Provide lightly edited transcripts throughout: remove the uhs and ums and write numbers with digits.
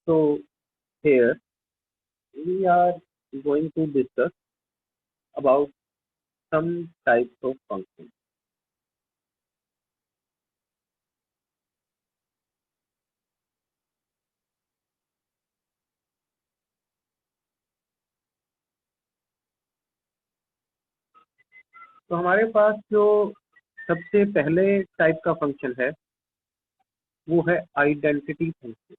So here we are going to discuss about some types of functions. तो हमारे पास जो सबसे पहले टाइप का फंक्शन है वो है आइडेंटिटी फंक्शन।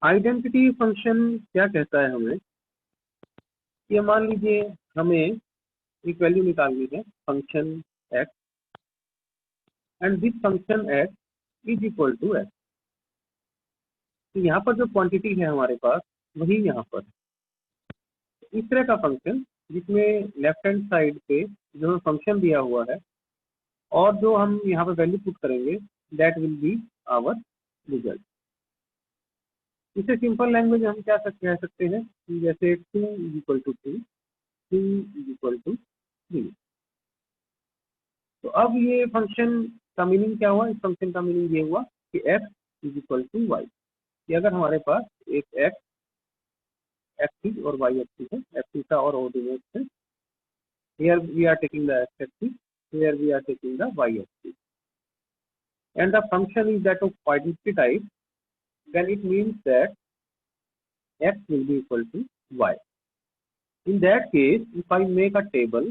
आइडेंटिटी फंक्शन क्या कहता है हमें कि मान लीजिए हमें एक वैल्यू निकालनी है function x and this function x is equal to x. तो यहाँ पर जो क्वांटिटी है हमारे पास वही यहाँ पर इस तरह का फंक्शन जिसमें लेफ्ट हैंड साइड पे जो फंक्शन दिया हुआ है और जो हम यहाँ पर वैल्यू पुट करेंगे that will be our result. इसे सिंपल लैंग्वेज हम क्या कह सकते हैं कि जैसे 2 is equal to 2, 3 is equal to 3। तो अब ये फंक्शन का मीनिंग क्या हुआ? इस फंक्शन का मीनिंग ये हुआ कि x is equal to y, कि अगर हमारे पास एक एक्सिस और वाई एक्सिस है, एक्सिस का और ऑर्डिनेट्स है, here we are taking the x axis, here we are taking the y axis, and the function is that of identity type, then it means that x will be equal to y. In that case, if I make a table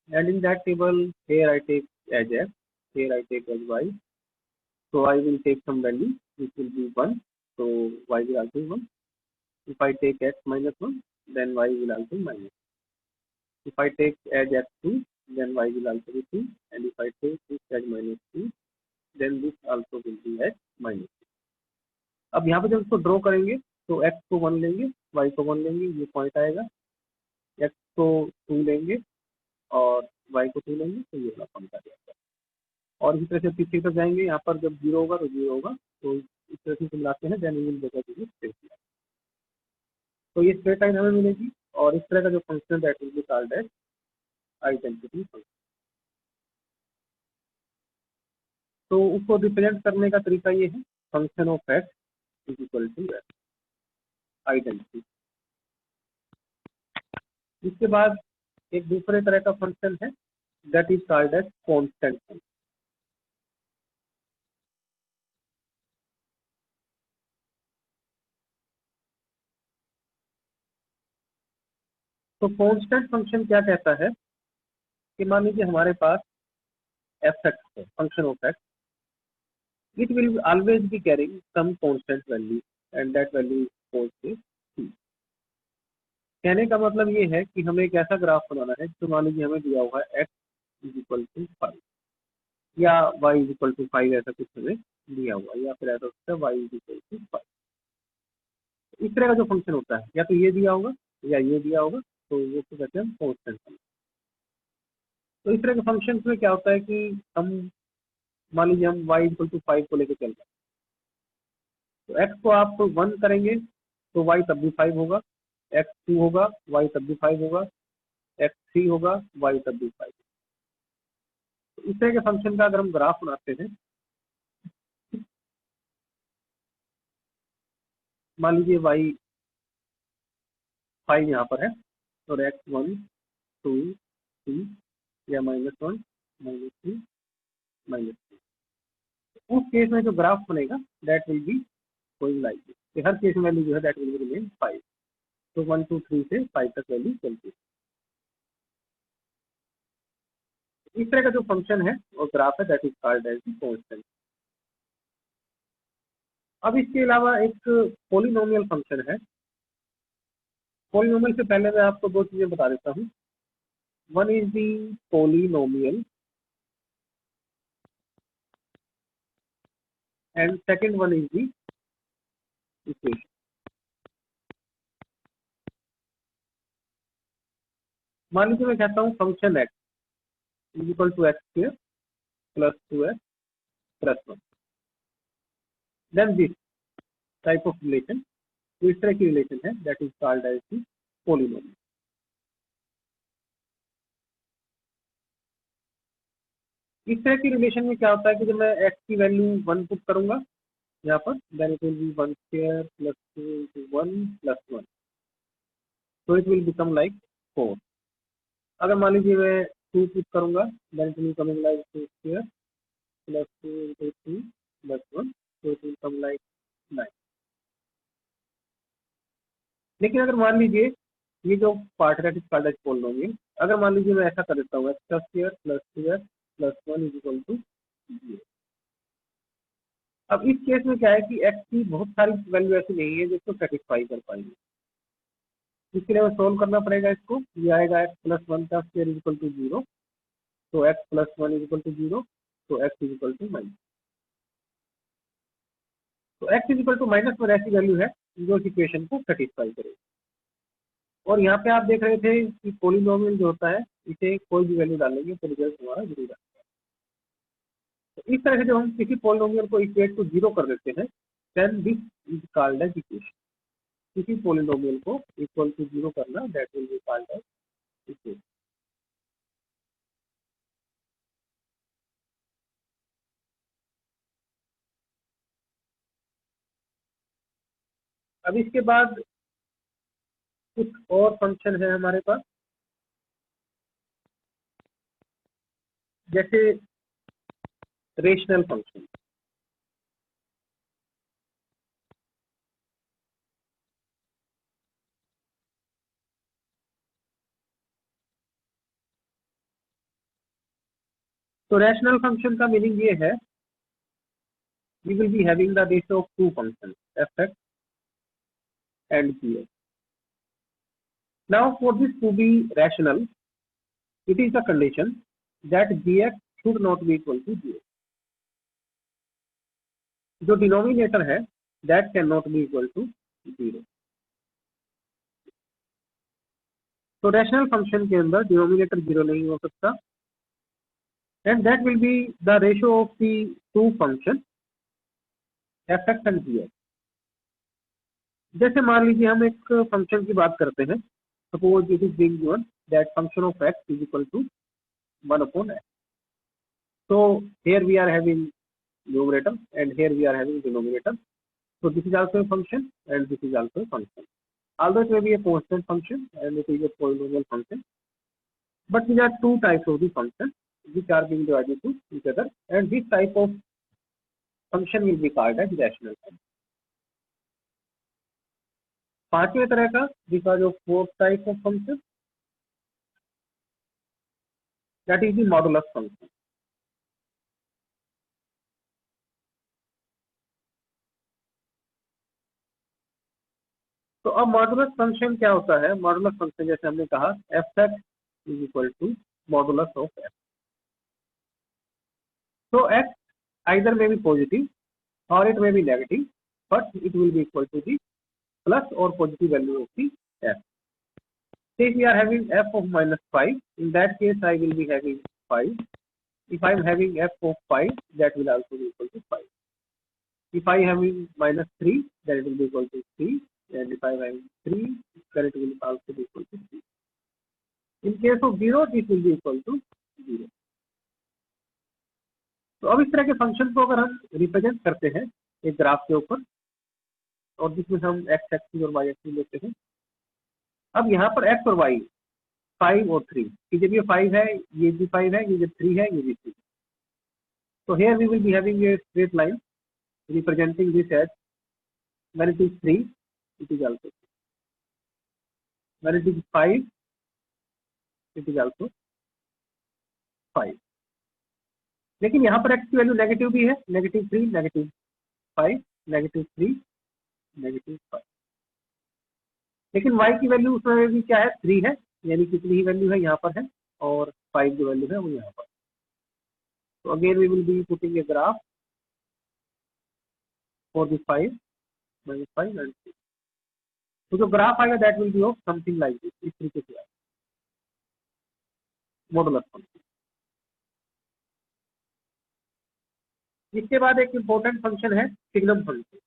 and in that table here I take as x, here I take as y, so I will take some value which will be 1, so y will also be 1. If I take x minus 1, then y will also be minus. If I take as x2, then y will also be 2, and if I take this as minus 2, then this also will be as minus 2. अब यहाँ पे जब इसको draw करेंगे तो x को 1 लेंगे, y को 1 लेंगे, ये पॉइंट आएगा, x को 2 लेंगे और y को 2 लेंगे, तो ये वाला पॉइंट आ जाएगा। और इसी तरह से पीछे तक जाएंगे, यहाँ पर जब 0 होगा तो 0 होगा, तो इस तरह से मिलाते हैं, then we will get a straight line. तो ये स्ट्रेट लाइन हमें मिलेगी और इस तरह का जो function that will be called as identity function. तो उसको रिप्रेजेंट करने का तरीका ये है, function of x is equal to x, identity. इसके बाद एक दूसरे तरह का फंक्शन है that is called as constant function. तो कांस्टेंट फंक्शन क्या कहता है कि मान लीजिए हमारे पास एफ एक्स है, function of x, it will always be carrying some constant value and that value is called say t। कहने का मतलब ये है कि हमें एक ऐसा ग्राफ बनाना है तो मान लीजिए हमें दिया हुआ है x इज इक्वल टू 5 या y इज इक्वल टू 5, ऐसा कुछ हमें दिया हुआ है, या फिर ऐसा होता है y इज इक्वल टू 5। इस तरह का जो फंक्शन होता है या तो ये दिया होगा या ये दिया होगा, तो वो तो कहते हैं कांस्टेंट फंक्शन। तो इस तरह के फंक्शन में क्या होता है कि हम मान लीजिए हम y इक्वल टू 5 को लेकर चल रहे हैं, तो x को आप 1 करेंगे तो y तब भी 5 होगा, x2 होगा y तब भी 5 होगा, x3 होगा y तब भी 5। तो इस तरह के फंक्शन का अगर हम ग्राफ बनाते हैं, मान लीजिए y 5 यहाँ पर है और x1 2 3 या -1 -3 -3, उस केस में जो ग्राफ बनेगा that will be going like this. Her case में वैल्यू जो है दैट विल बी रिमेन 5। तो 1 2 3 से 5 तक वैल्यू चलती है। इस तरह का जो फंक्शन है और ग्राफ है that is called as constant. अब इसके अलावा एक पॉलिनोमियल फंक्शन है। पॉलिनोमियल से पहले मैं आपको दो चीजें बता देता हूँ। One is the polynomial and second one is the equation. मान लीजिए मैं कहता हूँ function x is equal to x square plus 2x plus 1, then this type of relation, तो इस तरह की रिलेशन है that is called as the polynomial. इस तरह की रिलेशन में क्या होता है कि जब मैं x की वैल्यू 1 पुट करूंगा यहाँ पर, then it will be 1 square plus 2 into 1 plus 1, तो इट विल बिकम लाइक 4। अगर मान लीजिए मैं 2 पुट करूंगा, then it will coming like 2 square plus 2 into 2 plus 1, तो इट विल कम लाइक 9। लेकिन अगर मान लीजिए ये जो पार्ट है कॉल्ड एज पॉलिनोमियल, अगर मान लीजिए मैं ऐसा कर देता हूँ x square plus 2x plus 1 is equal to 0। अब इस केस में क्या है कि x की बहुत सारी वैल्यू ऐसी नहीं है जिसको सेटिस्फाई कर पाएंगे, इसके लिए हमें सोल्व करना पड़ेगा इसको। ये आएगा x प्लस 1 का स्क्वायर इज इक्वल टू 0, तो x plus 1 is equal to 0, तो x is equal to minus, तो x इज इक्वल टू -1 ऐसी वैल्यू है जो इस इक्वेशन को सेटिस्फाई करेगी। और यहाँ पे आप देख रहे थे कि पॉलिनोमियल जो होता है इसे कोई भी वैल्यू डालेंगे तो रिजल्ट हमारा जरूर आता है। तो इस तरह से जब हम किसी पॉलिनोमियल को इक्वेट टू 0 कर देते हैं, then this is called as equation. किसी पॉलिनोमियल को इक्वल टू 0 करना, that will be called as equation. अब इसके बाद कुछ और फंक्शन है हमारे पास, जैसे रेशनल फंक्शन। तो रैशनल फंक्शन का मीनिंग ये है, we will be having the ratio of two functions f(x) and g(x). Now for this to be rational, it is the condition that g(x) should not be equal to g(x). जो denominator है that cannot be equal to 0। तो rational function के अंदर denominator 0 नहीं हो सकता, and that will be the ratio of the two functions f(x) and g(x). जैसे मान लीजिए हम एक फंक्शन की बात करते हैं, suppose it is being given that function of x is equal to 1/x। So here we are having numerator and here we are having denominator. So this is also a function and this is also a function. Although it may be a constant function and it is a polynomial function, but these are two types of the function which are being divided to each other, and this type of function will be called as rational function. पांचवें तरह का, because of fourth type of function, that is the modulus function. तो अब modulus function क्या होता है? Modulus function जैसे हमने कहा f(x) is equal to modulus of f। So x either may be positive or it may be negative, but it will be equal to the plus or positive value of the f. Say if we are having f of -5, in that case I will be having 5. If I am having f of 5, that will also be equal to 5. If I am having -3, then it will be equal to 3, and if I am having 3, then it will also be equal to 3. In case of 0, this will be equal to 0. तो अब इस तरह के function को अगर हम represent करते हैं एक ग्राफ के ऊपर, और जिसमें हम x एक्सिस और y एक्सिस लेते हैं, अब यहाँ पर x और y 5 और 3, कि जब ये 5 है ये भी 5 है, ये जब 3 है ये भी 3। तो here we will be having a straight line representing this as when it is 3 it is also 3, when it is 5 it is also 5। लेकिन यहाँ पर x की वैल्यू नेगेटिव भी है, -3 -5 -3 -5। लेकिन y की वैल्यू उसमें भी क्या है, 3 है, यानी कितनी ही वैल्यू है यहाँ पर है, और 5 जो वैल्यू है वो यहाँ पर। तो again we will be putting a graph for this 5 -5 and 3। तो जो ग्राफ आएगा that will be of something like this, इस तरीके से आएगा मॉडुलस फंक्शन। इसके बाद एक इंपॉर्टेंट फंक्शन है signum function.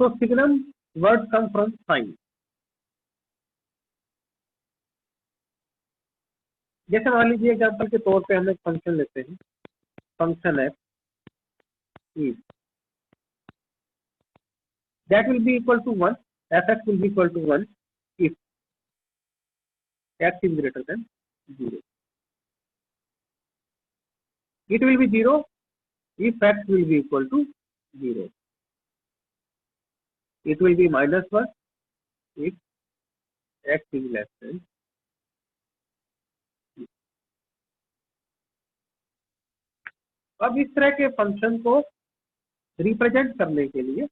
So signum word come from sign. जैसे मान लीजिए एग्जाम्पल के तौर पे हम एक फंक्शन लेते हैं, function f is that will be equal to 1, fx will be equal to 1 if x is greater than 0. It will be 0 if x will be equal to 0. It will be minus 1 if x is less than 0. अब इस तरह के function को represent करने के लिए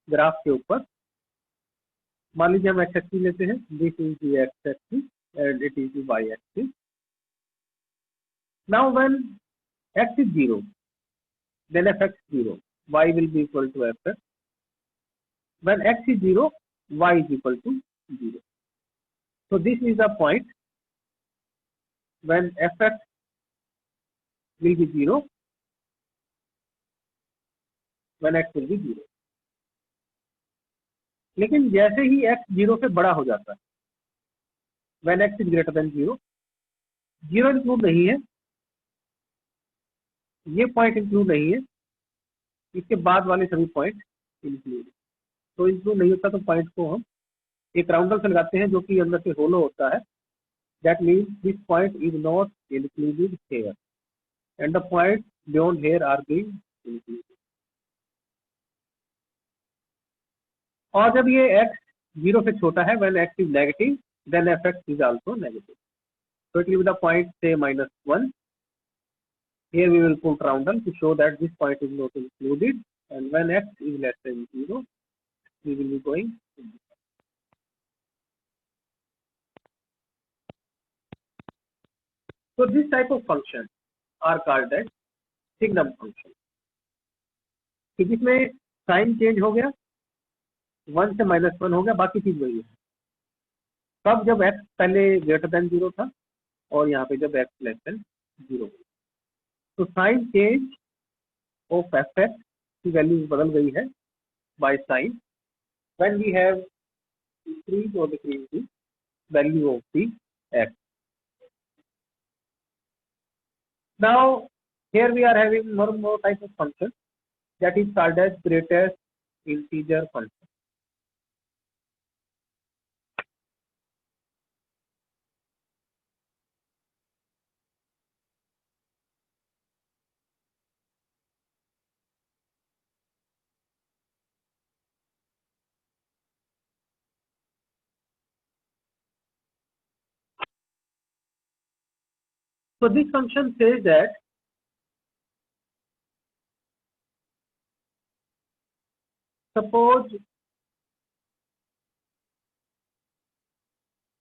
graph के ऊपर मान लीजिए हम एक्स एक्सिस लेते हैं, this is the x axis and it is the y axis. Now when x is 0, then fx 0, y will be equal to fx. When x is 0, y is equal to 0. So this is the point when fx will be 0, when x will be 0. लेकिन जैसे ही x 0 से बड़ा हो जाता है, when x is greater than 0, 0 include नहीं है, ये पॉइंट इंक्लूड नहीं है, इसके बाद वाले सभी पॉइंट इंक्लूड. तो इंक्लूड नहीं होता तो पॉइंट को हम एक राउंडर से लगाते हैं जो कि अंदर से होलो होता है. That means this point is not included here and the point beyond here are being included. और जब ये x 0 से छोटा है, when x is negative, then fx is also negative. So it will be the point say -1. Here we will put roundel to show that this point is not included, and when x is less than 0, we will be going. So this type of function are called as signum function. कि जिसमें sign change हो गया, 1 से -1 हो गया, बाकी चीज वही है. तब जब x पहले ग्रेटर देन 0 था और यहाँ पे जब x लेस देन 0. तो साइन चेंज ऑफ fx की वैल्यू बदल गई है by sign when we have increase और decrease the value of the x. Now here we are having more type of function that is called as greatest integer function. So this function says that suppose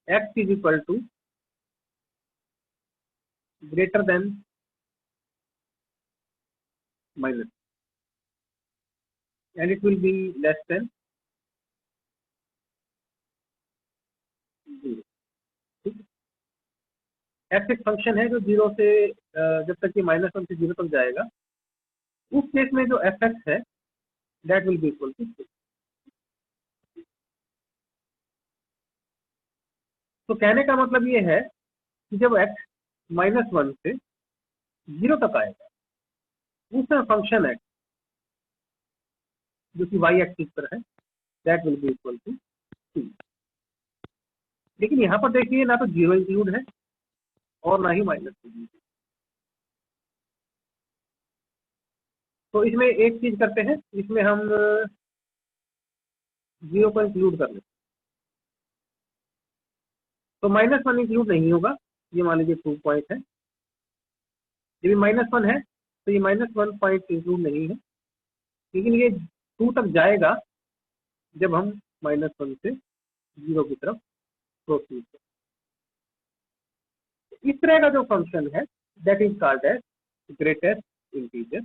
x is equal to greater than minus and it will be less than 0. x एक function है जो 0 से जब तक कि -1 से 0 तक जाएगा, उस केस में जो fx है that will be equal to 6. तो कहने का मतलब ये है कि जब x -1 से 0 तक आएगा, उस फंक्शन x जो कि y एक्सिस पर है that will be equal to 2. लेकिन यहाँ पर देखिए ना तो 0 इंक्लूड है और ना ही -2. तो इसमें एक चीज करते हैं, इसमें हम 0 को इंक्लूड कर लेते. तो -1 इंक्लूड नहीं होगा, ये मान लीजिए 2 पॉइंट है. यदि -1 है तो ये -1 पॉइंट इंक्लूड नहीं है, लेकिन ये 2 तक जाएगा जब हम -1 से 0 की तरफ प्रोसीड करें. इस तरह का जो फंक्शन है that is called as greatest integer